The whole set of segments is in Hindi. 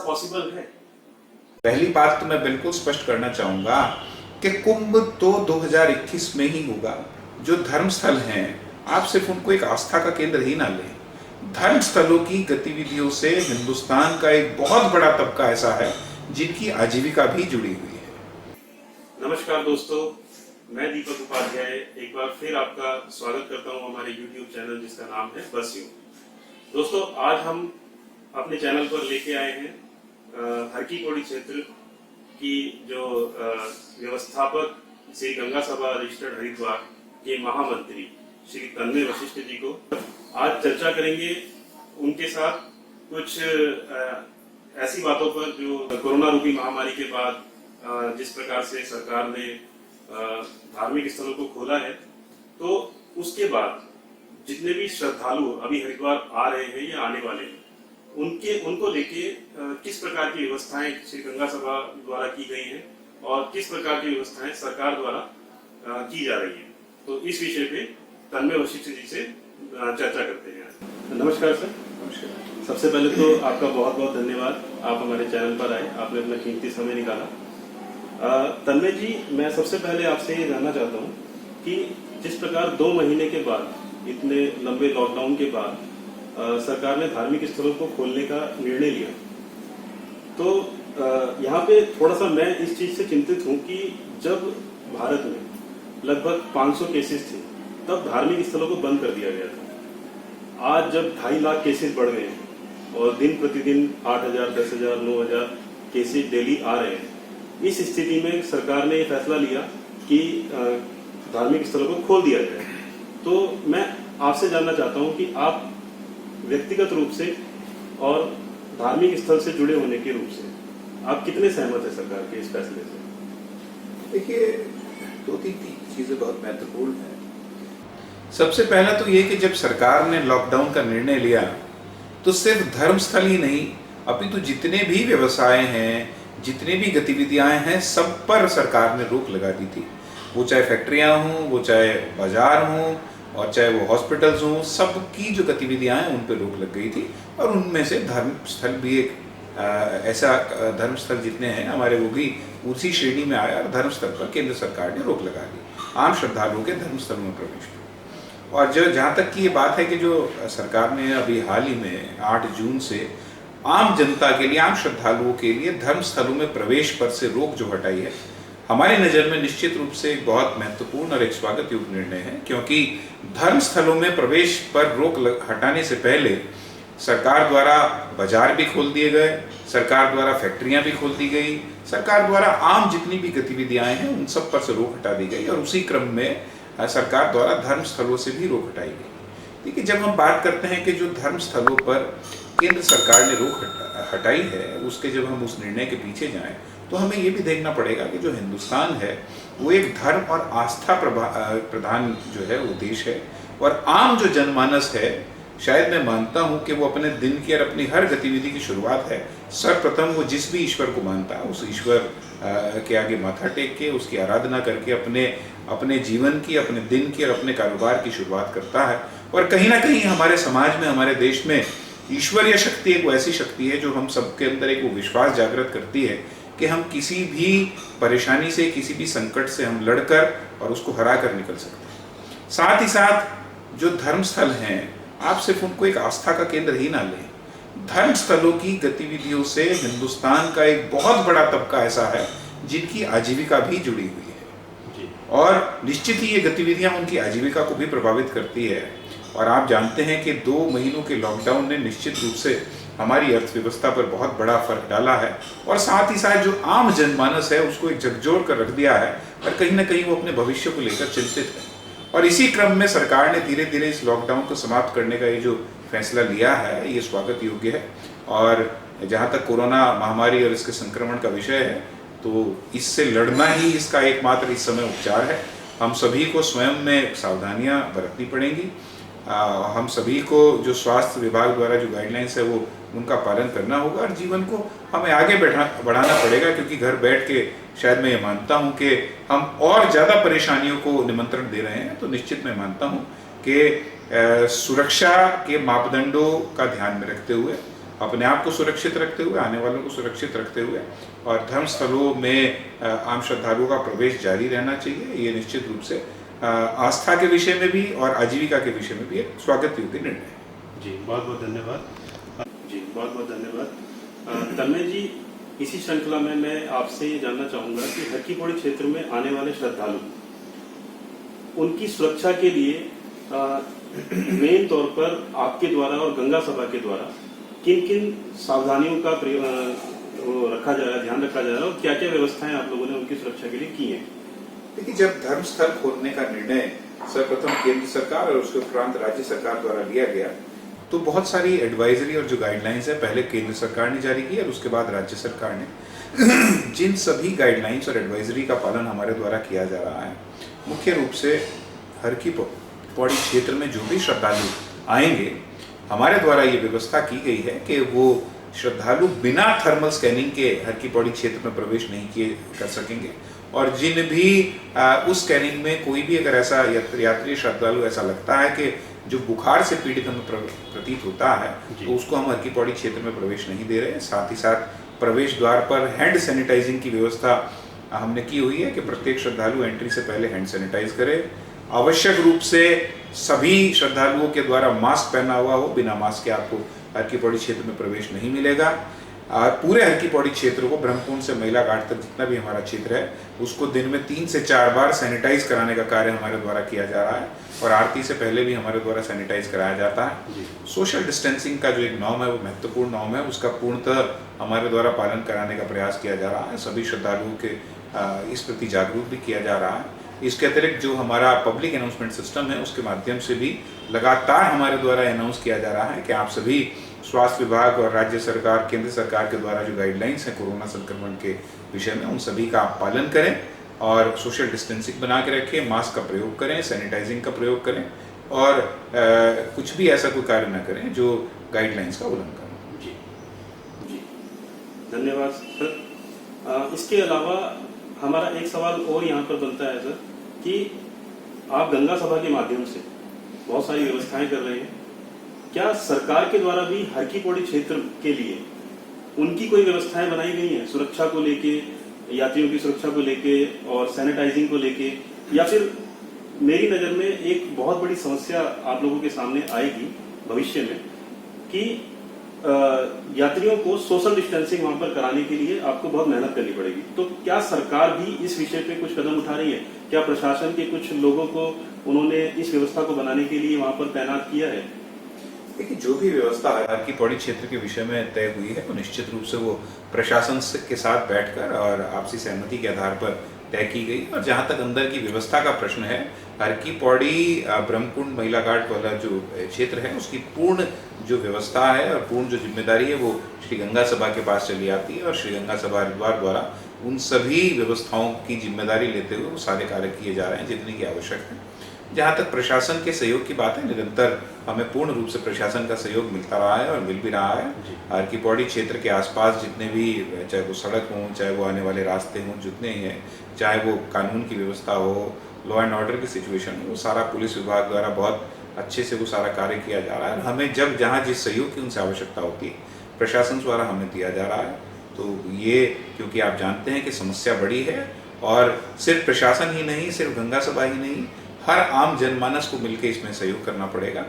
पॉसिबल है? पहली बात तो मैं बिल्कुल स्पष्ट करना चाहूंगा कि कुंभ तो 2021 में ही होगा। जो धर्मस्थल हैं, आप सिर्फ उनको एक आस्था का केंद्र ही ना लें। धर्मस्थलों की गतिविधियों से हिंदुस्तान का एक बहुत बड़ा तबका ऐसा है जिनकी आजीविका भी जुड़ी हुई है। नमस्कार दोस्तों, मैं दीपक उपाध्याय एक बार फिर आपका स्वागत करता हूं हमारे YouTube चैनल जिसका नाम है बस यूं। दोस्तों, आज हम अपने चैनल पर लेके आए हैं हर की पौड़ी क्षेत्र की जो व्यवस्थापक श्री गंगा सभा रजिस्टर्ड हरिद्वार के महामंत्री श्री तन्मय वशिष्ठ जी को। आज चर्चा करेंगे उनके साथ कुछ ऐसी बातों पर जो कोरोना रूपी महामारी के बाद जिस प्रकार से सरकार ने धार्मिक स्थलों को खोला है, तो उसके बाद जितने भी श्रद्धालु अभी हरिद्वार आ रहे हैं या आने वाले हैं, उनको लेके किस प्रकार की व्यवस्थाएं श्री गंगा सभा द्वारा की गई हैं और किस प्रकार की व्यवस्थाएं सरकार द्वारा की जा रही हैं। तो इस विषय पे तन्मय वशिष्ठ जी से चर्चा करते हैं। नमस्कार सर। नमस्कार। सबसे पहले तो आपका बहुत बहुत धन्यवाद, आप हमारे चैनल पर आए, आपने अपना कीमती समय निकाला। तन्मय जी, मैं सबसे पहले आपसे ये जानना चाहता हूँ कि जिस प्रकार 2 महीने के बाद, इतने लंबे लॉकडाउन के बाद सरकार ने धार्मिक स्थलों को खोलने का निर्णय लिया, तो यहाँ पे थोड़ा सा मैं इस चीज से चिंतित हूँ कि जब भारत में लगभग 500 केसेस थे, तब धार्मिक स्थलों को बंद कर दिया गया था। आज जब 2.5 लाख केसेस बढ़ गए हैं और दिन प्रतिदिन 8,000, 10,000, 9,000 केसेस डेली आ रहे हैं, इस स्थिति में सरकार ने फैसला लिया कि धार्मिक स्थलों को खोल दिया जाए। तो मैं आपसे जानना चाहता हूं कि आप व्यक्तिगत रूप से और धार्मिक स्थल से जुड़े होने के रूप से आप कितने सहमत हैं सरकार के इस फैसले से? देखिए, 2-3 चीजें बहुत महत्वपूर्ण है। सबसे पहला तो ये कि जब सरकार ने लॉकडाउन का निर्णय लिया तो सिर्फ धर्मस्थल ही नहीं, अभी तो जितने भी व्यवसाय हैं, जितने भी गतिविधियां हैं, सब पर सरकार ने रोक लगा दी थी। वो चाहे फैक्ट्रियां हों, वो चाहे बाजार हों और चाहे वो हॉस्पिटल्स हों, सबकी जो गतिविधियां हैं उन पर रोक लग गई थी। और उनमें से धर्मस्थल भी एक ऐसा धर्मस्थल जितने हैं हमारे, वो भी उसी श्रेणी में आया और धर्मस्थल पर केंद्र सरकार ने रोक लगा दी आम श्रद्धालुओं के धर्मस्थल में प्रवेश पर। और जो जहाँ तक की ये बात है कि जो सरकार ने अभी हाल ही में 8 जून से आम जनता के लिए, आम श्रद्धालुओं के लिए धर्मस्थलों में प्रवेश पर से रोक जो हटाई है, हमारी नज़र में निश्चित रूप से एक बहुत महत्वपूर्ण और एक स्वागत योग्य निर्णय है। क्योंकि धर्मस्थलों में प्रवेश पर रोक हटाने से पहले सरकार द्वारा बाजार भी खोल दिए गए, सरकार द्वारा फैक्ट्रियां भी खोल दी गई, सरकार द्वारा आम जितनी भी गतिविधियां हैं उन सब पर से रोक हटा दी गई और उसी क्रम में सरकार द्वारा धर्मस्थलों से भी रोक हटाई गई। देखिए, जब हम बात करते हैं कि जो धर्मस्थलों पर केंद्र सरकार ने रोक हटाई है, उसके जब हम उस निर्णय के पीछे जाएं तो हमें ये भी देखना पड़ेगा कि जो हिंदुस्तान है वो एक धर्म और आस्था प्रधान जो है वो देश है। और आम जो जनमानस है, शायद मैं मानता हूँ कि वो अपने दिन की और अपनी हर गतिविधि की शुरुआत है, सर्वप्रथम वो जिस भी ईश्वर को मानता है उस ईश्वर के आगे माथा टेक के, उसकी आराधना करके अपने जीवन की, अपने दिन की और अपने कारोबार की शुरुआत करता है। और कहीं ना कहीं हमारे समाज में, हमारे देश में ईश्वरीय शक्ति एक वो ऐसी शक्ति है जो हम सबके अंदर एक वो विश्वास जागृत करती है कि हम किसी भी परेशानी से, किसी भी संकट से हम लड़कर और उसको हरा कर निकल सकते हैं। साथ ही साथ जो धर्मस्थल हैं, आप सिर्फ उनको एक आस्था का केंद्र ही ना लें। धर्मस्थलों की गतिविधियों से हिंदुस्तान का एक बहुत बड़ा तबका ऐसा है जिनकी आजीविका भी जुड़ी हुई है और निश्चित ही ये गतिविधियां उनकी आजीविका को भी प्रभावित करती है। और आप जानते हैं कि 2 महीनों के लॉकडाउन ने निश्चित रूप से हमारी अर्थव्यवस्था पर बहुत बड़ा फर्क डाला है और साथ ही साथ जो आम जनमानस है उसको एक झकझोर कर रख दिया है और कहीं ना कहीं वो अपने भविष्य को लेकर चिंतित है। और इसी क्रम में सरकार ने धीरे धीरे इस लॉकडाउन को समाप्त करने का ये जो फैसला लिया है, ये स्वागत योग्य है। और जहाँ तक कोरोना महामारी और इसके संक्रमण का विषय है, तो इससे लड़ना ही इसका एकमात्र इस समय उपचार है। हम सभी को स्वयं में सावधानियाँ बरतनी पड़ेंगी। हम सभी को जो स्वास्थ्य विभाग द्वारा जो गाइडलाइंस है वो उनका पालन करना होगा और जीवन को हमें आगे बढ़ाना पड़ेगा। क्योंकि घर बैठ के शायद मैं ये मानता हूँ कि हम और ज़्यादा परेशानियों को निमंत्रण दे रहे हैं। तो निश्चित मैं मानता हूँ कि सुरक्षा के मापदंडों का ध्यान में रखते हुए अपने आप को सुरक्षित रखते हुए, आने वालों को सुरक्षित रखते हुए और धर्मस्थलों में आम श्रद्धालुओं का प्रवेश जारी रहना चाहिए। ये निश्चित रूप से आस्था के विषय में भी और आजीविका के विषय में भी एक स्वागत योग्य निर्णय है। जी, बहुत बहुत धन्यवाद। जी, बहुत बहुत धन्यवाद। तन्मय जी, इसी श्रृंखला में मैं आपसे ये जानना चाहूँगा कि हर की पौड़ी क्षेत्र में आने वाले श्रद्धालु, उनकी सुरक्षा के लिए मेन तौर पर आपके द्वारा और गंगा सभा के द्वारा किन किन सावधानियों का रखा जा रहा है, ध्यान रखा जा रहा है और क्या क्या व्यवस्थाएं आप लोगों ने उनकी सुरक्षा के लिए की हैं? देखिए, जब धर्मस्थल खोलने का निर्णय सर्वप्रथम केंद्र सरकार और उसके उपरांत राज्य सरकार द्वारा लिया गया, तो बहुत सारी एडवाइजरी और जो गाइडलाइंस है पहले केंद्र सरकार ने जारी की और उसके बाद राज्य सरकार ने जिन सभी गाइडलाइंस और एडवाइजरी का पालन हमारे द्वारा किया जा रहा है, मुख्य रूप से हर की पौड़ी क्षेत्र में जो भी श्रद्धालु आएंगे, हमारे द्वारा ये व्यवस्था की गई है कि वो श्रद्धालु बिना थर्मल स्कैनिंग के हर की पौड़ी क्षेत्र में प्रवेश नहीं कर सकेंगे और जिन भी उस स्कैनिंग में कोई भी अगर ऐसा यात्री श्रद्धालु ऐसा लगता है कि जो बुखार से पीड़ित हमें प्रतीत होता है, तो उसको हम हर की पौड़ी क्षेत्र में प्रवेश नहीं दे रहे हैं। साथ ही साथ प्रवेश द्वार पर हैंड सैनिटाइजिंग की व्यवस्था हमने की हुई है कि प्रत्येक श्रद्धालु एंट्री से पहले हैंड सैनिटाइज करे। आवश्यक रूप से सभी श्रद्धालुओं के द्वारा मास्क पहना हुआ हो, बिना मास्क के आपको हर की पौड़ी क्षेत्र में प्रवेश नहीं मिलेगा। पूरे हर की पौड़ी क्षेत्र को ब्रह्मकुंड से मैला घाट तक जितना भी हमारा क्षेत्र है उसको दिन में 3 से 4 बार सैनिटाइज कराने का कार्य हमारे द्वारा किया जा रहा है और आरती से पहले भी हमारे द्वारा सैनिटाइज कराया जाता है। सोशल डिस्टेंसिंग का जो एक नॉर्म है वो महत्वपूर्ण नॉर्म है, उसका पूर्णतः हमारे द्वारा पालन कराने का प्रयास किया जा रहा है। सभी श्रद्धालुओं के इस प्रति जागरूक भी किया जा रहा है। इसके अतिरिक्त जो हमारा पब्लिक अनाउंसमेंट सिस्टम है उसके माध्यम से भी लगातार हमारे द्वारा अनाउंस किया जा रहा है कि आप सभी स्वास्थ्य विभाग और राज्य सरकार, केंद्र सरकार के द्वारा जो गाइडलाइंस हैं कोरोना संक्रमण के विषय में, उन सभी का आप पालन करें और सोशल डिस्टेंसिंग बना के रखें, मास्क का प्रयोग करें, सैनिटाइजिंग का प्रयोग करें और कुछ भी ऐसा कोई कार्य न करें जो गाइडलाइंस का उल्लंघन करें। जी जी, धन्यवाद सर। इसके अलावा हमारा एक सवाल और यहाँ पर बनता है सर कि आप गंगा सभा के माध्यम से बहुत सारी व्यवस्थाएं कर रहे हैं, क्या सरकार के द्वारा भी हर की पौड़ी क्षेत्र के लिए उनकी कोई व्यवस्थाएं बनाई गई हैं सुरक्षा को लेके, यात्रियों की सुरक्षा को लेके और सैनिटाइजिंग को लेके, या फिर मेरी नजर में एक बहुत बड़ी समस्या आप लोगों के सामने आएगी भविष्य में कि यात्रियों को सोशल डिस्टेंसिंग वहां पर कराने के लिए आपको बहुत मेहनत करनी पड़ेगी, तो क्या सरकार भी इस विषय पे कुछ कदम उठा रही है? क्या प्रशासन के कुछ लोगों को उन्होंने इस व्यवस्था को बनाने के लिए वहां पर तैनात किया है? देखिए, जो भी व्यवस्था हर की पौड़ी क्षेत्र के विषय में तय हुई है वो निश्चित रूप से वो प्रशासन के साथ बैठकर और आपसी सहमति के आधार पर तय की गई। और जहाँ तक अंदर की व्यवस्था का प्रश्न है, हर की पौड़ी ब्रह्मकुंड महिला घाट वाला जो क्षेत्र है उसकी पूर्ण जो व्यवस्था है और पूर्ण जो जिम्मेदारी है वो श्री गंगा सभा के पास चली आती है और श्री गंगा सभा हरिद्वार द्वारा उन सभी व्यवस्थाओं की जिम्मेदारी लेते हुए वो सारे कार्य किए जा रहे हैं जितने की आवश्यक है। जहाँ तक प्रशासन के सहयोग की बात है, निरंतर हमें पूर्ण रूप से प्रशासन का सहयोग मिलता रहा है और मिल भी रहा है। हर की पौड़ी क्षेत्र के आसपास जितने भी, चाहे वो सड़क हों, चाहे वो आने वाले रास्ते हों, जितने ही हैं, चाहे वो कानून की व्यवस्था हो, लॉ एंड ऑर्डर की सिचुएशन हो, वो सारा पुलिस विभाग द्वारा बहुत अच्छे से वो सारा कार्य किया जा रहा है। हमें जब जहाँ जिस सहयोग की उनसे आवश्यकता होती है प्रशासन द्वारा हमें दिया जा रहा है। तो ये, क्योंकि आप जानते हैं कि समस्या बड़ी है और सिर्फ प्रशासन ही नहीं, सिर्फ गंगा सभा ही नहीं, हर आम जनमानस को मिलकर इसमें सहयोग करना पड़ेगा।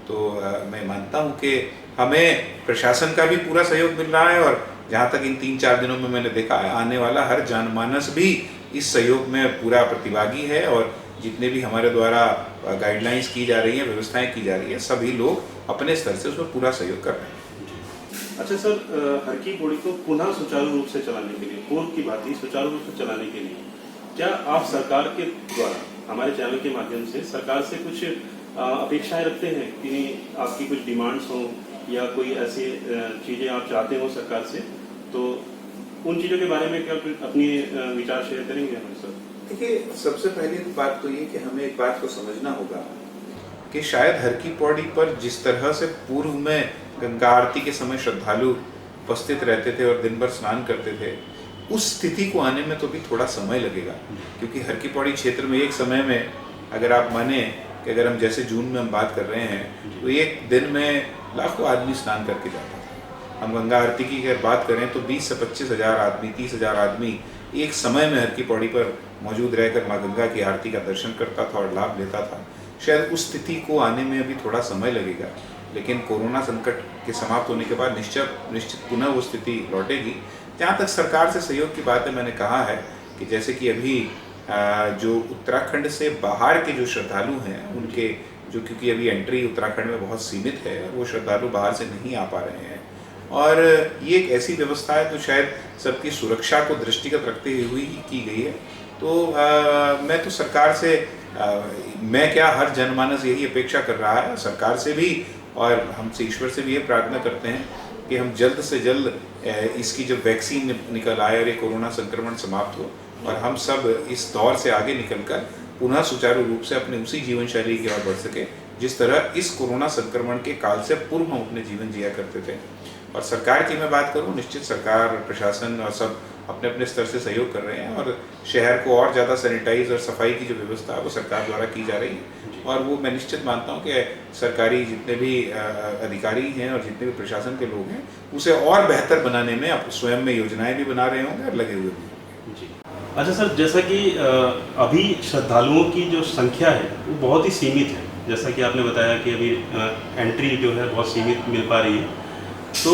तो मैं मानता हूँ कि हमें प्रशासन का भी पूरा सहयोग मिल रहा है और जहाँ तक इन 3-4 दिनों में मैंने देखा है, आने वाला हर जनमानस भी इस सहयोग में पूरा प्रतिभागी है और जितने भी हमारे द्वारा गाइडलाइंस की जा रही हैं, व्यवस्थाएं की जा रही है, सभी लोग अपने स्तर से उसमें पूरा सहयोग कर रहे हैं। अच्छा सर, हर की पौड़ी को पुनः सुचारू रूप से चलाने के लिए, पूर्व की बात ही सुचारू रूप से चलाने के लिए क्या आप सरकार के द्वारा हमारे चैनल के माध्यम से सरकार से कुछ अपेक्षाएं रखते हैं कि आपकी कुछ डिमांड्स हो या कोई ऐसी चीजें आप चाहते हो सरकार से, तो उन चीजों के बारे में क्या अपनी विचार शेयर करेंगे हमारे साथ? देखिए, सबसे पहली बात तो ये कि हमें एक बात को समझना होगा कि शायद हर की पौड़ी पर जिस तरह से पूर्व में गंगा आरती के समय श्रद्धालु उपस्थित रहते थे और दिन भर स्नान करते थे, उस स्थिति को आने में तो भी थोड़ा समय लगेगा। क्योंकि हर की पौड़ी क्षेत्र में एक समय में, अगर आप माने कि अगर हम जैसे जून में हम बात कर रहे हैं, तो एक दिन में लाखों आदमी स्नान करके जाता था। हम गंगा आरती की अगर बात करें तो 20 से 25 हज़ार आदमी, 30 हज़ार आदमी एक समय में हर की पौड़ी पर मौजूद रहकर माँ गंगा की आरती का दर्शन करता था और लाभ लेता था। शायद उस स्थिति को आने में अभी थोड़ा समय लगेगा, लेकिन कोरोना संकट के समाप्त होने के बाद निश्चित पुनः वो स्थिति लौटेगी। जहाँ तक सरकार से सहयोग की बात है, मैंने कहा है कि जैसे कि अभी जो उत्तराखंड से बाहर के जो श्रद्धालु हैं उनके जो, क्योंकि अभी एंट्री उत्तराखंड में बहुत सीमित है, वो श्रद्धालु बाहर से नहीं आ पा रहे हैं, और ये एक ऐसी व्यवस्था है तो शायद सबकी सुरक्षा को दृष्टिगत रखते हुए ही की गई है। तो मैं तो सरकार से मैं क्या, हर जनमानस यही अपेक्षा कर रहा है सरकार से भी, और हमसे ईश्वर से भी ये प्रार्थना करते हैं कि हम जल्द से जल्द इसकी जब वैक्सीन निकल आए और ये कोरोना संक्रमण समाप्त हो और हम सब इस दौर से आगे निकलकर पुनः सुचारू रूप से अपने उसी जीवन शैली की ओर बढ़ सके जिस तरह इस कोरोना संक्रमण के काल से पूर्व हम अपने जीवन जिया करते थे। और सरकार की मैं बात करूं, निश्चित सरकार, प्रशासन और सब अपने अपने स्तर से सहयोग कर रहे हैं, और शहर को और ज़्यादा सैनिटाइज और सफाई की जो व्यवस्था है वो सरकार द्वारा की जा रही है। और वो मैं निश्चित मानता हूं कि सरकारी जितने भी अधिकारी हैं और जितने भी प्रशासन के लोग हैं उसे और बेहतर बनाने में अब स्वयं में योजनाएं भी बना रहे होंगे और लगे हुए भी होंगे। जी, अच्छा सर, जैसा कि अभी श्रद्धालुओं की जो संख्या है वो बहुत ही सीमित है, जैसा कि आपने बताया कि अभी एंट्री जो है बहुत सीमित मिल पा रही है, तो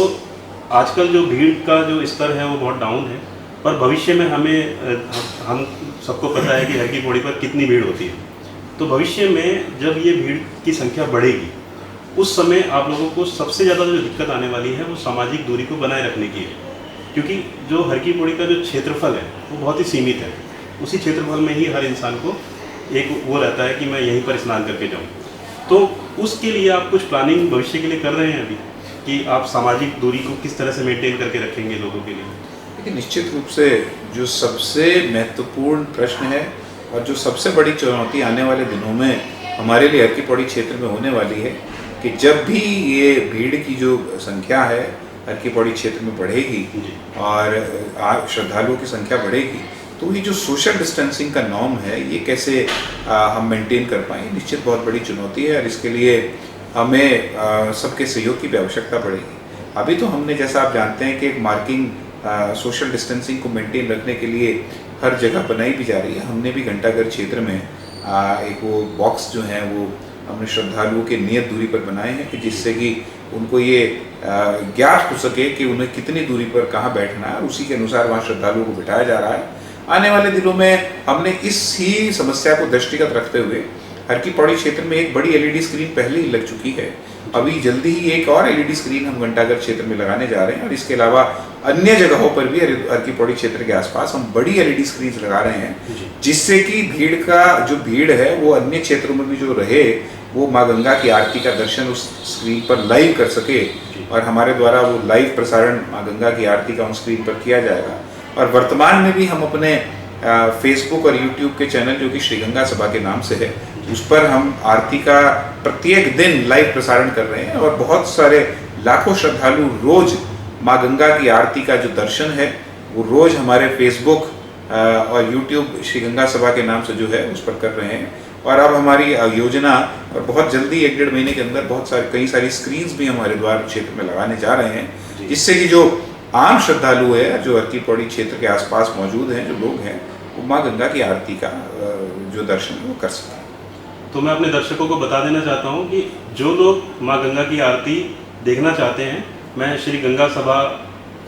आजकल जो भीड़ का जो स्तर है वो बहुत डाउन है, पर भविष्य में हम सबको पता है कि हर की पौड़ी पर कितनी भीड़ होती है, तो भविष्य में जब ये भीड़ की संख्या बढ़ेगी उस समय आप लोगों को सबसे ज़्यादा जो दिक्कत आने वाली है वो सामाजिक दूरी को बनाए रखने की है, क्योंकि जो हर की पौड़ी का जो क्षेत्रफल है वो बहुत ही सीमित है। उसी क्षेत्रफल में ही हर इंसान को एक वो रहता है कि मैं यहीं पर स्नान करके जाऊँ, तो उसके लिए आप कुछ प्लानिंग भविष्य के लिए कर रहे हैं अभी कि आप सामाजिक दूरी को किस तरह से मेंटेन करके रखेंगे लोगों के लिए? देखिए, निश्चित रूप से जो सबसे महत्वपूर्ण प्रश्न है और जो सबसे बड़ी चुनौती आने वाले दिनों में हमारे लिए हर की पौड़ी क्षेत्र में होने वाली है कि जब भी ये भीड़ की जो संख्या है हर की पौड़ी क्षेत्र में बढ़ेगी और श्रद्धालुओं की संख्या बढ़ेगी, तो ये जो सोशल डिस्टेंसिंग का नॉर्म है ये कैसे हम मेंटेन कर पाएँ, निश्चित बहुत बड़ी चुनौती है, और इसके लिए हमें सबके सहयोग की भी आवश्यकता पड़ेगी। अभी तो हमने, जैसा आप जानते हैं, कि एक मार्किंग सोशल डिस्टेंसिंग को मेंटेन रखने के लिए हर जगह बनाई भी जा रही है। हमने भी घंटाघर क्षेत्र में एक वो बॉक्स जो है वो हमने श्रद्धालुओं के नियत दूरी पर बनाए हैं कि जिससे कि उनको ये ज्ञात हो सके कि उन्हें कितनी दूरी पर कहाँ बैठना है, उसी के अनुसार वहाँ श्रद्धालुओं को बिठाया जा रहा है। आने वाले दिनों में हमने इस ही समस्या को दृष्टिगत रखते हुए हर की पौड़ी क्षेत्र में एक बड़ी एलईडी स्क्रीन पहले ही लग चुकी है, अभी जल्दी ही एक और एलईडी स्क्रीन हम घंटाघर क्षेत्र में लगाने जा रहे हैं, और इसके अलावा अन्य जगहों पर भी हर की पौड़ी क्षेत्र के आसपास हम बड़ी एलईडी स्क्रीन लगा रहे हैं, जिससे कि भीड़ है वो अन्य क्षेत्रों में भी जो रहे वो माँ गंगा की आरती का दर्शन उस स्क्रीन पर लाइव कर सके, और हमारे द्वारा वो लाइव प्रसारण माँ गंगा की आरती का उन स्क्रीन पर किया जाएगा। और वर्तमान में भी हम अपने फेसबुक और यूट्यूब के चैनल जो कि श्री गंगा सभा के नाम से है, उस पर हम आरती का प्रत्येक दिन लाइव प्रसारण कर रहे हैं, और बहुत सारे लाखों श्रद्धालु रोज माँ गंगा की आरती का जो दर्शन है वो रोज हमारे फेसबुक और यूट्यूब श्री गंगा सभा के नाम से जो है उस पर कर रहे हैं। और अब हमारी योजना, और बहुत जल्दी 1-1.5 महीने के अंदर कई सारी स्क्रीन्स भी हमारे द्वार क्षेत्र में लगाने जा रहे हैं, जिससे कि जो आम श्रद्धालु है जो हर की पौड़ी क्षेत्र के आसपास मौजूद हैं, जो लोग हैं, वो माँ गंगा की आरती का जो दर्शन है वो कर सकें। तो मैं अपने दर्शकों को बता देना चाहता हूँ कि जो लोग माँ गंगा की आरती देखना चाहते हैं, मैं श्री गंगा सभा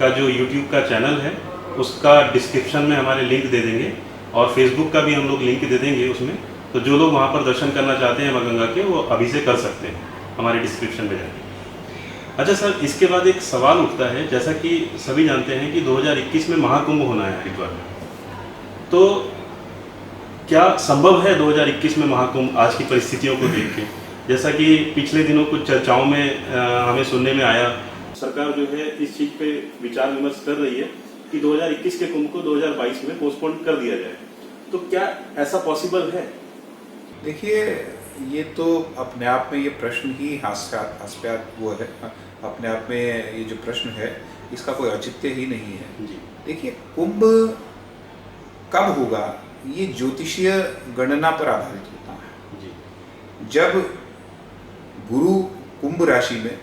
का जो यूट्यूब का चैनल है उसका डिस्क्रिप्शन में हमारे लिंक दे देंगे, और फेसबुक का भी हम लोग लिंक दे देंगे उसमें, तो जो लोग वहाँ पर दर्शन करना चाहते हैं माँ गंगा के, वो अभी से कर सकते हैं हमारे डिस्क्रिप्शन में जाके। अच्छा सर, इसके बाद एक सवाल उठता है, जैसा कि सभी जानते हैं कि 2021 में महाकुंभ होना है हरिद्वार में, तो क्या संभव है 2021 में महाकुंभ आज की परिस्थितियों को देख के? जैसा कि पिछले दिनों कुछ चर्चाओं में हमें सुनने में आया, सरकार जो है इस चीज पे विचार विमर्श कर रही है कि 2021 के कुंभ को 2022 में पोस्टपोन कर दिया जाए, तो क्या ऐसा पॉसिबल है? देखिए, ये तो अपने आप में ये प्रश्न ही हास्यास्पद वो है, अपने आप में ये जो प्रश्न है इसका कोई औचित्य ही नहीं है। देखिए, कुंभ कब होगा ये ज्योतिषीय गणना पर आधारित होता है। जब गुरु कुंभ राशि में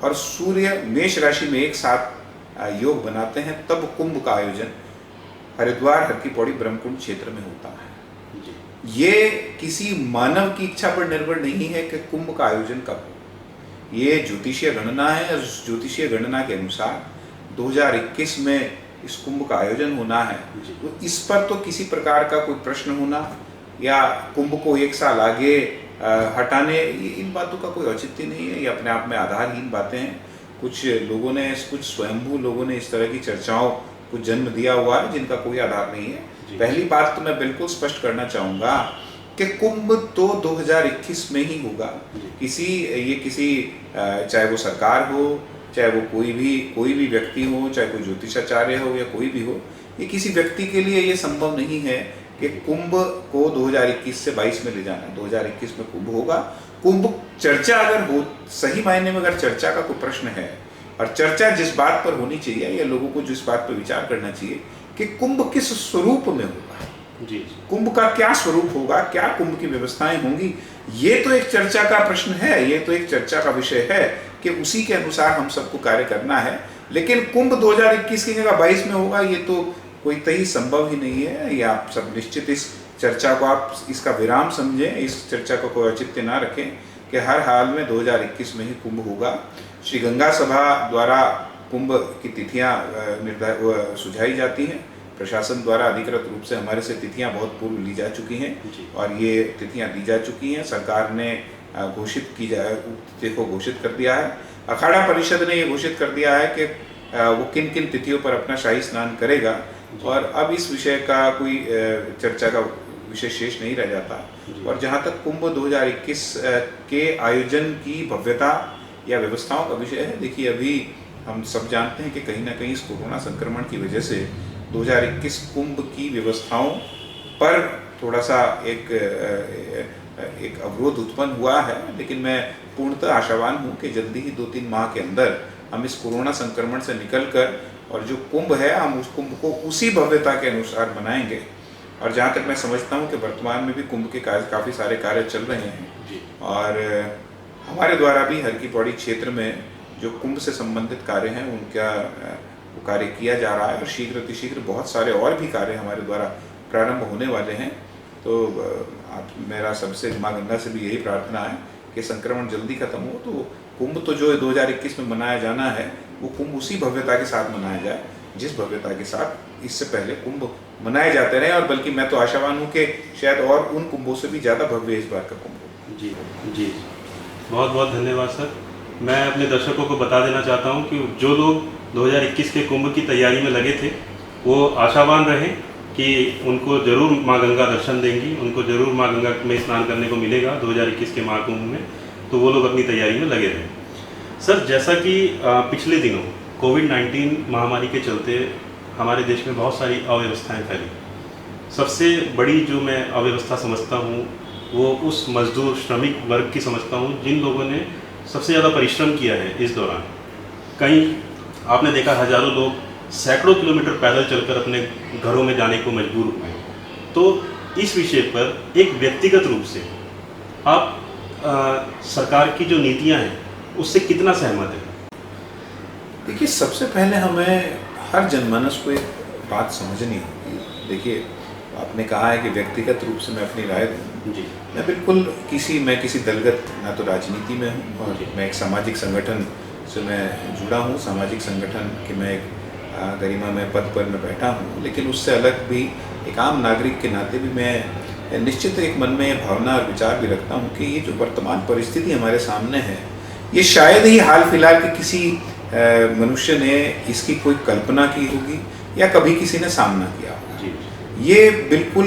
और सूर्य मेष राशि में एक साथ योग बनाते हैं, तब कुंभ का आयोजन हरिद्वार हर की पौड़ी ब्रह्मकुंड क्षेत्र में होता है। ये किसी मानव की इच्छा पर निर्भर नहीं है कि कुंभ का आयोजन कब हो। ये ज्योतिषीय गणना है और ज्योतिषीय गणना के अनुसार 2021 में इस कुंभ का आयोजन होना है। तो इस पर तो किसी प्रकार का कोई प्रश्न होना या कुंभ को एक साल आगे हटाने, इन बातों का कोई औचित्य नहीं है। ये अपने आप में आधारहीन बातें हैं। कुछ लोगों ने, कुछ स्वयंभू लोगों ने इस तरह की चर्चाओं को जन्म दिया हुआ है जिनका कोई आधार नहीं है। पहली बात तो मैं बिल्कुल स्पष्ट करना चाहूँगा कि कुंभ तो 2021 में ही होगा। किसी चाहे वो सरकार हो, चाहे वो कोई भी व्यक्ति हो, चाहे कोई ज्योतिषाचार्य हो या कोई भी हो, ये किसी व्यक्ति के लिए ये संभव नहीं है कि कुंभ को 2021 से 22 में ले जाना। 2021 में कुंभ होगा। कुंभ चर्चा अगर हो, सही मायने में अगर चर्चा का कोई प्रश्न है, और चर्चा जिस बात पर होनी चाहिए या लोगों को जिस बात पर विचार करना चाहिए कि कुंभ किस स्वरूप में होगा, कुंभ का क्या स्वरूप होगा, क्या कुंभ की व्यवस्थाएं होंगी, ये तो एक चर्चा का प्रश्न है, ये तो एक चर्चा का विषय है कि उसी के अनुसार हम सबको कार्य करना है। लेकिन कुंभ 2021 की जगह 22 में होगा, ये तो कोई तय संभव ही नहीं है। ये आप सब निश्चित इस चर्चा को आप इसका विराम समझें, इस चर्चा को कोई औचित्य ना रखें कि हर हाल में 2021 में ही कुंभ होगा। श्री गंगा सभा द्वारा कुंभ की तिथियां सुझाई जाती हैं। प्रशासन द्वारा अधिकृत रूप से हमारे से तिथियां बहुत पूर्व ली जा चुकी हैं और ये तिथियां दी जा चुकी हैं। सरकार ने तिथि को घोषित कर दिया है। अखाड़ा परिषद ने ये घोषित कर दिया है कि वो किन किन तिथियों पर अपना शाही स्नान करेगा और अब इस विषय का कोई चर्चा का विषय शेष नहीं रह जाता। और जहाँ तक कुंभ 2021 के आयोजन की भव्यता या व्यवस्थाओं का विषय है, देखिए अभी हम सब जानते हैं कि कहीं ना कहीं इस कोरोना संक्रमण की वजह से 2021 कुंभ की व्यवस्थाओं पर थोड़ा सा एक अवरोध उत्पन्न हुआ है। लेकिन मैं पूर्णतः आशावान हूँ कि जल्दी ही 2-3 माह के अंदर हम इस कोरोना संक्रमण से निकलकर और जो कुंभ है हम उस कुंभ को उसी भव्यता के अनुसार मनाएंगे। और जहाँ तक मैं समझता हूँ कि वर्तमान में भी कुंभ के काफ़ी सारे कार्य चल रहे हैं और हमारे द्वारा भी हर की पौड़ी क्षेत्र में जो कुंभ से संबंधित कार्य हैं उनका वो कार्य किया जा रहा है और शीघ्र अतिशीघ्र बहुत सारे और भी कार्य हमारे द्वारा प्रारंभ होने वाले हैं। तो मेरा सबसे माँ गंगा से भी यही प्रार्थना है कि संक्रमण जल्दी खत्म हो, तो कुंभ तो जो 2021 में मनाया जाना है वो कुंभ उसी भव्यता के साथ मनाया जाए जिस भव्यता के साथ इससे पहले कुंभ मनाए जाते रहे। और बल्कि मैं तो आशावान हूँ कि शायद और उन कुंभों से भी ज़्यादा भव्य इस बार का कुंभ हो। जी बहुत बहुत धन्यवाद सर। मैं अपने दर्शकों को बता देना चाहता हूँ कि जो लोग 2021 के कुंभ की तैयारी में लगे थे वो आशावान रहे कि उनको जरूर माँ गंगा दर्शन देंगी, उनको जरूर माँ गंगा में स्नान करने को मिलेगा 2021 के महाकुंभ में। तो वो लोग अपनी तैयारी में लगे रहे। सर, जैसा कि पिछले दिनों कोविड-19 महामारी के चलते हमारे देश में बहुत सारी अव्यवस्थाएं फैली। सबसे बड़ी जो मैं अव्यवस्था समझता हूँ वो उस मजदूर श्रमिक वर्ग की समझता हूँ जिन लोगों ने सबसे ज़्यादा परिश्रम किया है इस दौरान। कहीं आपने देखा हजारों लोग सैकड़ों किलोमीटर पैदल चलकर अपने घरों में जाने को मजबूर हुए। तो इस विषय पर एक व्यक्तिगत रूप से आप सरकार की जो नीतियां हैं उससे कितना सहमत है? देखिए, सबसे पहले हमें हर जनमानस को एक बात समझनी होगी। देखिए, आपने कहा है कि व्यक्तिगत रूप से मैं अपनी राय दूँ जी। मैं बिल्कुल मैं किसी दलगत ना तो राजनीति में हूँ और मैं एक सामाजिक संगठन से मैं जुड़ा हूँ, सामाजिक संगठन के मैं एक गरिमा में पद पर मैं बैठा हूँ। लेकिन उससे अलग भी एक आम नागरिक के नाते भी मैं निश्चित एक मन में भावना और विचार भी रखता हूँ कि ये जो वर्तमान परिस्थिति हमारे सामने है ये शायद ही हाल फिलहाल के किसी मनुष्य ने इसकी कोई कल्पना की होगी या कभी किसी ने सामना किया होगा। ये बिल्कुल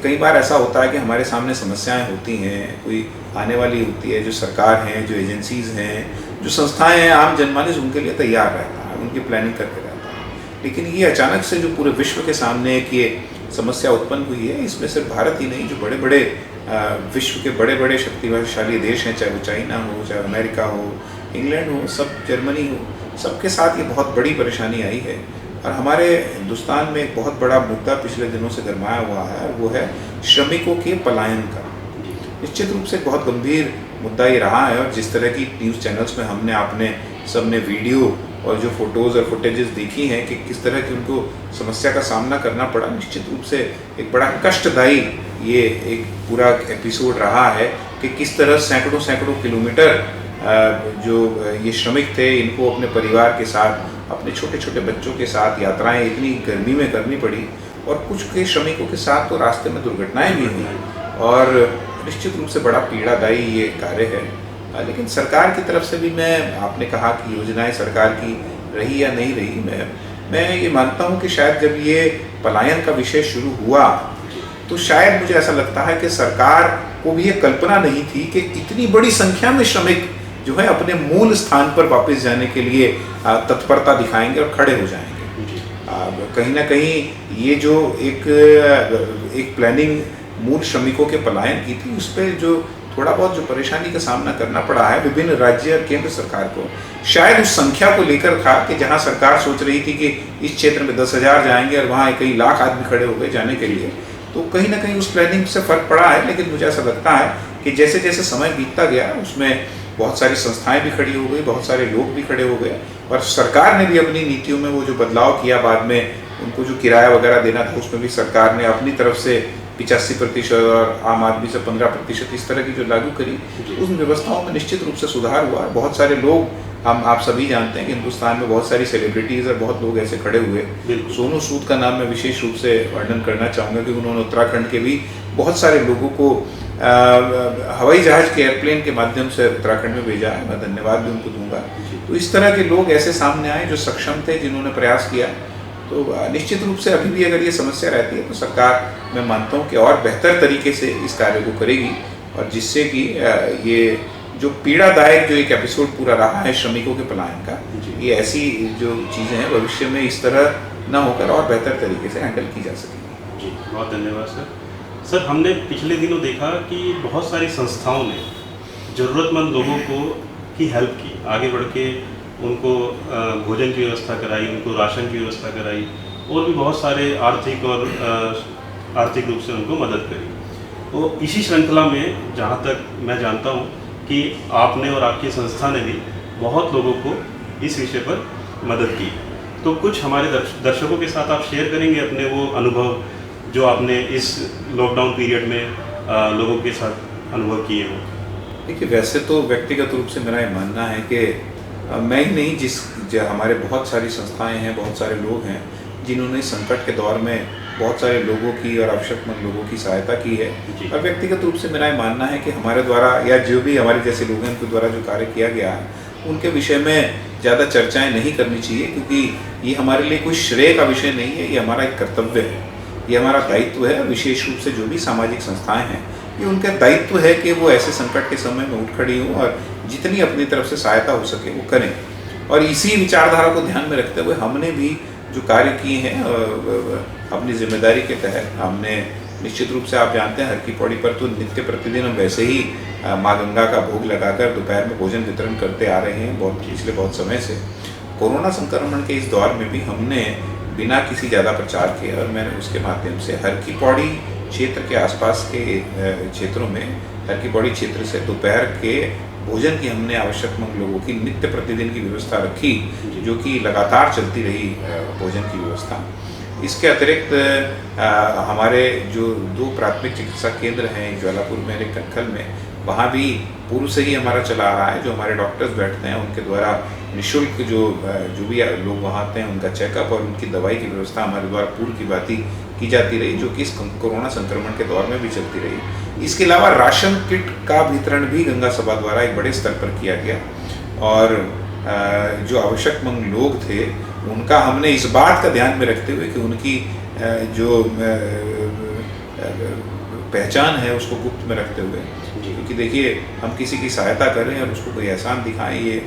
कई बार ऐसा होता है कि हमारे सामने समस्याएं होती हैं, कोई आने वाली होती है, जो सरकार हैं, जो एजेंसीज़ हैं, जो संस्थाएं हैं, आम जनमानस उनके लिए तैयार रहता है, उनकी प्लानिंग करके रहता है। लेकिन ये अचानक से जो पूरे विश्व के सामने एक ये समस्या उत्पन्न हुई है, इसमें सिर्फ भारत ही नहीं, जो बड़े बड़े विश्व के बड़े बड़े शक्तिशाली देश हैं, चाहे वो चाइना हो, चाहे अमेरिका हो, इंग्लैंड हो, सब जर्मनी हो, सबके साथ ये बहुत बड़ी परेशानी आई है। और हमारे हिंदुस्तान में एक बहुत बड़ा मुद्दा पिछले दिनों से गरमाया हुआ है और वो है श्रमिकों के पलायन का। निश्चित रूप से बहुत गंभीर मुद्दा ये रहा है। और जिस तरह की न्यूज़ चैनल्स में हमने आपने सबने वीडियो और जो फोटोज़ और फुटेजेस देखी हैं कि किस तरह की उनको समस्या का सामना करना पड़ा, निश्चित रूप से एक बड़ा कष्टदायी ये एक पूरा एपिसोड रहा है कि किस तरह सैकड़ों सैकड़ों किलोमीटर जो ये श्रमिक थे, इनको अपने परिवार के साथ, अपने छोटे छोटे बच्चों के साथ यात्राएं इतनी गर्मी में करनी पड़ी। और कुछ के श्रमिकों के साथ तो रास्ते में दुर्घटनाएं भी हुई और निश्चित रूप से बड़ा पीड़ादायी ये कार्य है। लेकिन सरकार की तरफ से भी, मैं आपने कहा कि योजनाएं सरकार की रही या नहीं रही, मैं ये मानता हूँ कि शायद जब ये पलायन का विषय शुरू हुआ तो शायद मुझे ऐसा लगता है कि सरकार को भी ये कल्पना नहीं थी कि इतनी बड़ी संख्या में श्रमिक जो है अपने मूल स्थान पर वापस जाने के लिए तत्परता दिखाएंगे और खड़े हो जाएंगे। कहीं ना कहीं ये जो एक प्लानिंग मूल श्रमिकों के पलायन की थी, उस पर जो थोड़ा बहुत जो परेशानी का सामना करना पड़ा है विभिन्न राज्य और केंद्र सरकार को, शायद उस संख्या को लेकर था कि जहां सरकार सोच रही थी कि इस क्षेत्र में 10,000 जाएंगे और वहां कई लाख आदमी खड़े हो गए जाने के लिए, तो कहीं ना कहीं उस प्लानिंग से फर्क पड़ा है। लेकिन मुझे ऐसा लगता है कि जैसे जैसे समय बीतता गया उसमें बहुत सारी संस्थाएं भी खड़ी हो गई, बहुत सारे लोग भी खड़े हो गए और सरकार ने भी अपनी नीतियों में वो जो बदलाव किया, बाद में उनको जो किराया वगैरह देना था उसमें भी सरकार ने अपनी तरफ से 85% और आम आदमी से 15% इस तरह की जो लागू करी, उन व्यवस्थाओं में निश्चित रूप से सुधार हुआ। बहुत सारे लोग, आप सभी जानते हैं कि हिंदुस्तान में बहुत सारी सेलिब्रिटीज़ और बहुत लोग ऐसे खड़े हुए। सोनू सूद का नाम मैं विशेष रूप से वर्णन करना चाहूँगा कि उन्होंने उत्तराखंड के भी बहुत सारे लोगों को हवाई जहाज के एयरप्लेन के माध्यम से उत्तराखंड में भेजा है। मैं धन्यवाद भी उनको दूंगा। तो इस तरह के लोग ऐसे सामने आए जो सक्षम थे, जिन्होंने प्रयास किया। तो निश्चित रूप से अभी भी अगर ये समस्या रहती है तो सरकार, मैं मानता हूँ कि और बेहतर तरीके से इस कार्य को करेगी और जिससे कि ये जो पीड़ादायक जो एक एपिसोड पूरा रहा है श्रमिकों के पलायन का, ये ऐसी जो चीज़ें हैं भविष्य में इस तरह ना होकर और बेहतर तरीके से हैंडल की जा सकेगी। जी, बहुत धन्यवाद सर। सर, हमने पिछले दिनों देखा कि बहुत सारी संस्थाओं ने ज़रूरतमंद लोगों को की हेल्प की, आगे बढ़ के उनको भोजन की व्यवस्था कराई, उनको राशन की व्यवस्था कराई और भी बहुत सारे आर्थिक रूप से उनको मदद करी। तो इसी श्रृंखला में जहाँ तक मैं जानता हूँ कि आपने और आपकी संस्था ने भी बहुत लोगों को इस विषय पर मदद की। तो कुछ हमारे दर्शकों के साथ आप शेयर करेंगे अपने वो अनुभव जो आपने इस लॉकडाउन पीरियड में लोगों के साथ अनुभव किए हों। देखिए, वैसे तो व्यक्तिगत रूप से मेरा ये मानना है कि मैं ही नहीं, जो हमारे बहुत सारी संस्थाएं हैं, बहुत सारे लोग हैं जिन्होंने संकट के दौर में बहुत सारे लोगों की और आवश्यकमंद लोगों की सहायता की है। और व्यक्तिगत रूप से मेरा ये मानना है कि हमारे द्वारा या जो भी हमारे जैसे लोग हैं उनके द्वारा जो कार्य किया गया है उनके विषय में ज़्यादा चर्चाएं नहीं करनी चाहिए, क्योंकि ये हमारे लिए कोई श्रेय का विषय नहीं है। ये हमारा एक कर्तव्य है, ये हमारा दायित्व है। विशेष रूप से जो भी सामाजिक संस्थाएं हैं, ये उनका दायित्व है कि वो ऐसे संकट के समय में उठ खड़ी हों और जितनी अपनी तरफ से सहायता हो सके वो करें। और इसी विचारधारा को ध्यान में रखते हुए हमने भी जो कार्य किए हैं अपनी जिम्मेदारी के तहत हमने निश्चित रूप से, आप जानते हैं, हर की पौड़ी पर तो नित्य प्रतिदिन हम वैसे ही माँ गंगा का भोग लगाकर दोपहर में भोजन वितरण करते आ रहे हैं पिछले बहुत समय से। कोरोना संक्रमण के इस दौर में भी हमने बिना किसी ज़्यादा प्रचार के और मैंने उसके माध्यम से हर की पौड़ी क्षेत्र के आसपास के क्षेत्रों में, हर की पौड़ी क्षेत्र से दोपहर के भोजन की हमने आवश्यकमंद लोगों की नित्य प्रतिदिन की व्यवस्था रखी, जो कि लगातार चलती रही भोजन की व्यवस्था। इसके अतिरिक्त हमारे जो 2 प्राथमिक चिकित्सा केंद्र हैं, एक ज्वालापुर में और एक कनखल में, वहाँ भी पूर्व से ही हमारा चला आ रहा है। जो हमारे डॉक्टर्स बैठते हैं उनके द्वारा निःशुल्क जो भी लोग वहाँ आते हैं उनका चेकअप और उनकी दवाई की व्यवस्था हमारे द्वारा पूर्व की बात की जाती रही, जो कि इस कोरोना संक्रमण के दौर में भी चलती रही। इसके अलावा राशन किट का वितरण भी गंगा सभा द्वारा एक बड़े स्तर पर किया गया और जो आवश्यकमंद लोग थे उनका हमने इस बात का ध्यान में रखते हुए कि उनकी जो पहचान है उसको गुप्त में रखते हुए, क्योंकि देखिए, हम किसी की सहायता करें और उसको कोई एहसान दिखाएं, ये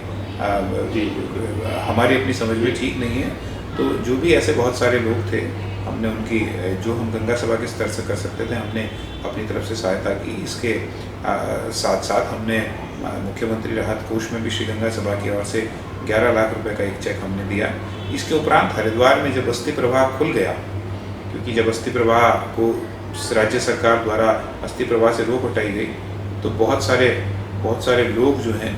हमारी अपनी समझ में ठीक नहीं है। तो जो भी ऐसे बहुत सारे लोग थे, हमने उनकी जो हम गंगा सभा के स्तर से कर सकते थे हमने अपनी तरफ से सहायता की। इसके साथ साथ हमने मुख्यमंत्री राहत कोष में भी श्री गंगा सभा की ओर से 11 लाख रुपए का एक चेक हमने दिया। इसके उपरांत हरिद्वार में जब अस्थि प्रवाह खुल गया, क्योंकि जब अस्थि प्रवाह को राज्य सरकार द्वारा अस्थि प्रवाह से रोक हटाई गई तो बहुत सारे लोग जो हैं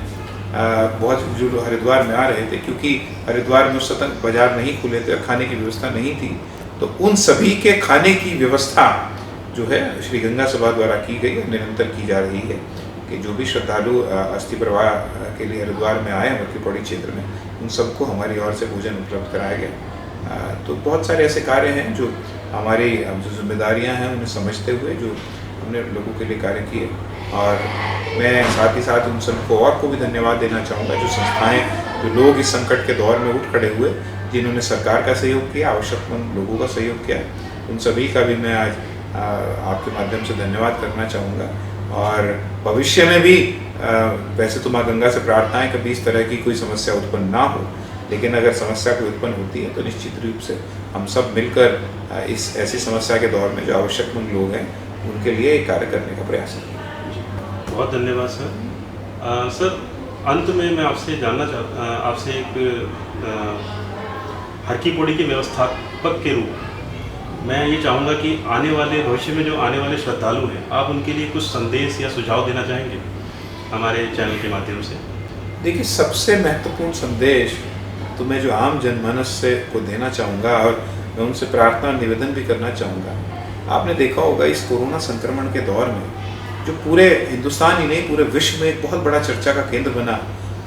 बहुत जो हरिद्वार में आ रहे थे, क्योंकि हरिद्वार में उस तक बाजार नहीं खुले थे, खाने की व्यवस्था नहीं थी, तो उन सभी के खाने की व्यवस्था जो है श्री गंगा सभा द्वारा की गई है, निरंतर की जा रही है कि जो भी श्रद्धालु अस्थि प्रवाह के लिए हरिद्वार में आए मक्की पौड़ी क्षेत्र में, उन सबको हमारी ओर से भोजन उपलब्ध कराया गया। तो बहुत सारे ऐसे कार्य हैं जो हमारी जो जिम्मेदारियां हैं उन्हें समझते हुए जो हमने लोगों के लिए कार्य किए, और मैं साथ ही साथ उन सबको और को भी धन्यवाद देना चाहूँगा जो संस्थाएं, जो लोग इस संकट के दौर में उठ खड़े हुए, जिन्होंने सरकार का सहयोग किया, आवश्यकमंद लोगों का सहयोग किया, उन सभी का भी मैं आज आपके माध्यम से धन्यवाद करना चाहूँगा। और भविष्य में भी वैसे तो माँ गंगा से प्रार्थना है कभी इस तरह की कोई समस्या उत्पन्न ना हो, लेकिन अगर समस्या कोई उत्पन्न होती है तो निश्चित रूप से हम सब मिलकर इस ऐसी समस्या के दौर में जो आवश्यकमंद लोग हैं उनके लिए कार्य करने का प्रयास करेंगे। बहुत धन्यवाद सर। सर, अंत में मैं आपसे जानना चाहता, आपसे एक हर की पौड़ी के व्यवस्थापक के रूप मैं ये चाहूँगा कि आने वाले भविष्य में जो आने वाले श्रद्धालु हैं, आप उनके लिए कुछ संदेश या सुझाव देना चाहेंगे हमारे चैनल के माध्यम से? देखिए, सबसे महत्वपूर्ण संदेश तो मैं जो आम जनमानस से को देना चाहूँगा, और मैं उनसे प्रार्थना निवेदन भी करना चाहूँगा। आपने देखा होगा इस कोरोना संक्रमण के दौर में जो पूरे हिंदुस्तान ही नहीं पूरे विश्व में एक बहुत बड़ा चर्चा का केंद्र बना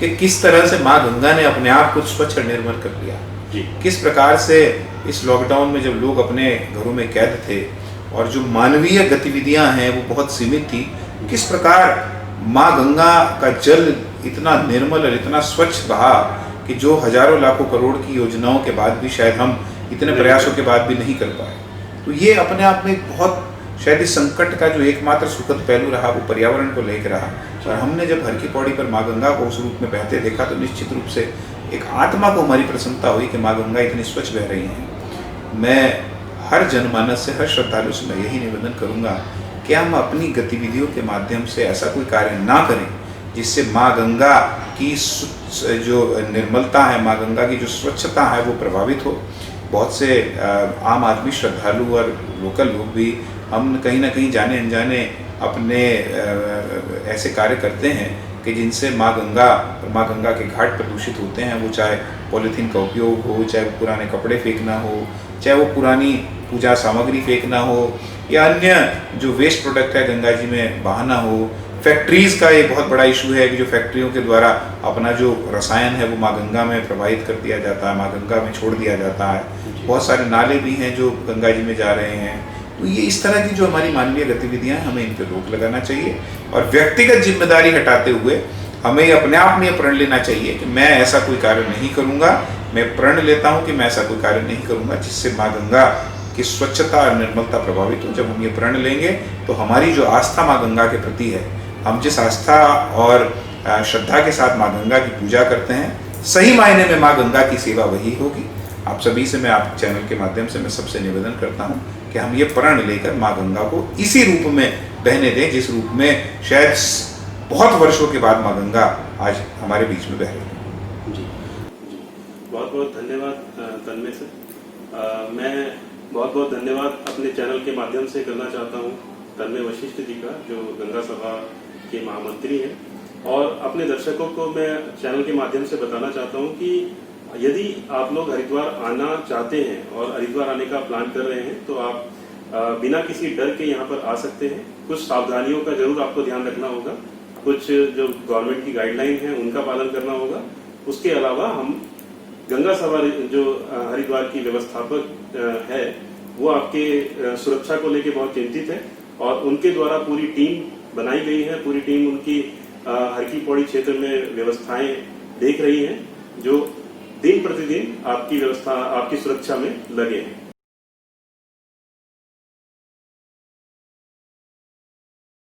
कि किस तरह से माँ गंगा ने अपने आप को स्वच्छ और निर्मल कर लिया। किस प्रकार से इस लॉकडाउन में जब लोग अपने घरों में कैद थे और जो मानवीय गतिविधियां हैं वो बहुत सीमित थी, किस प्रकार माँ गंगा का जल इतना निर्मल और इतना स्वच्छ बहा कि जो हजारों लाखों करोड़ की योजनाओं के बाद भी शायद हम इतने प्रयासों के बाद भी नहीं कर पाए। तो ये अपने आप में बहुत शायद इस संकट का जो एकमात्र सुखद पहलू रहा वो पर्यावरण को लेकर रहा। और हमने जब हर की पौड़ी पर माँ गंगा को उस रूप में बहते देखा तो निश्चित रूप से एक आत्मा को हमारी प्रसन्नता हुई कि माँ गंगा इतनी स्वच्छ बह रही हैं। मैं हर जनमानस से, हर श्रद्धालु से मैं यही निवेदन करूँगा कि हम अपनी गतिविधियों के माध्यम से ऐसा कोई कार्य ना करें जिससे माँ गंगा की जो निर्मलता है, माँ गंगा की जो स्वच्छता है वो प्रभावित हो। बहुत से आम आदमी, श्रद्धालु और लोकल लोग भी हम कहीं ना कहीं जाने अनजाने अपने ऐसे कार्य करते हैं कि जिनसे माँ गंगा के घाट प्रदूषित होते हैं। वो चाहे पॉलीथीन का उपयोग हो, चाहे वो पुराने कपड़े फेंकना हो, चाहे वो पुरानी पूजा सामग्री फेंकना हो, या अन्य जो वेस्ट प्रोडक्ट है गंगा जी में बहाना हो। फैक्ट्रीज़ का एक बहुत बड़ा इशू है कि जो फैक्ट्रियों के द्वारा अपना जो रसायन है वो माँ गंगा में प्रवाहित कर दिया जाता है, माँ गंगा में छोड़ दिया जाता है। बहुत सारे नाले भी हैं जो गंगा जी में जा रहे हैं। तो ये इस तरह की जो हमारी मानवीय गतिविधियां हैं, हमें इन पर रोक लगाना चाहिए और व्यक्तिगत जिम्मेदारी हटाते हुए हमें अपने आप में प्रण लेना चाहिए कि मैं ऐसा कोई कार्य नहीं करूँगा। मैं प्रण लेता हूँ कि मैं ऐसा कोई कार्य नहीं करूँगा जिससे माँ गंगा की स्वच्छता और निर्मलता प्रभावित हो। जब हम ये प्रण लेंगे तो हमारी जो आस्था माँ गंगा के प्रति है, हम जिस आस्था और श्रद्धा के साथ माँ गंगा की पूजा करते हैं, सही मायने में माँ गंगा की सेवा वही होगी। आप सभी से, मैं आप चैनल के माध्यम से मैं सबसे निवेदन करता हूँ कि हम ये प्रण लेकर माँ गंगा को इसी रूप में बहने दें जिस रूप में शायद बहुत वर्षों के बाद माँ गंगा आज हमारे बीच में बह रही है। जी, बहुत बहुत धन्यवाद तन्मय सर। मैं बहुत बहुत धन्यवाद अपने चैनल के माध्यम से करना चाहता हूँ तन्मय वशिष्ठ जी का, जो गंगा सभा के महामंत्री हैं। और अपने दर्शकों को मैं चैनल के माध्यम से बताना चाहता हूँ कि यदि आप लोग हरिद्वार आना चाहते हैं और हरिद्वार आने का प्लान कर रहे हैं तो आप बिना किसी डर के यहाँ पर आ सकते हैं। कुछ सावधानियों का जरूर आपको ध्यान रखना होगा, कुछ जो गवर्नमेंट की गाइडलाइन है उनका पालन करना होगा। उसके अलावा हम गंगा सभा जो हरिद्वार की व्यवस्थापक है वो आपके सुरक्षा को लेकर बहुत चिंतित है और उनके द्वारा पूरी टीम बनाई गई है। पूरी टीम उनकी हर की पौड़ी क्षेत्र में व्यवस्थाएं देख रही है, जो दिन प्रतिदिन आपकी व्यवस्था, आपकी सुरक्षा में लगे हैं।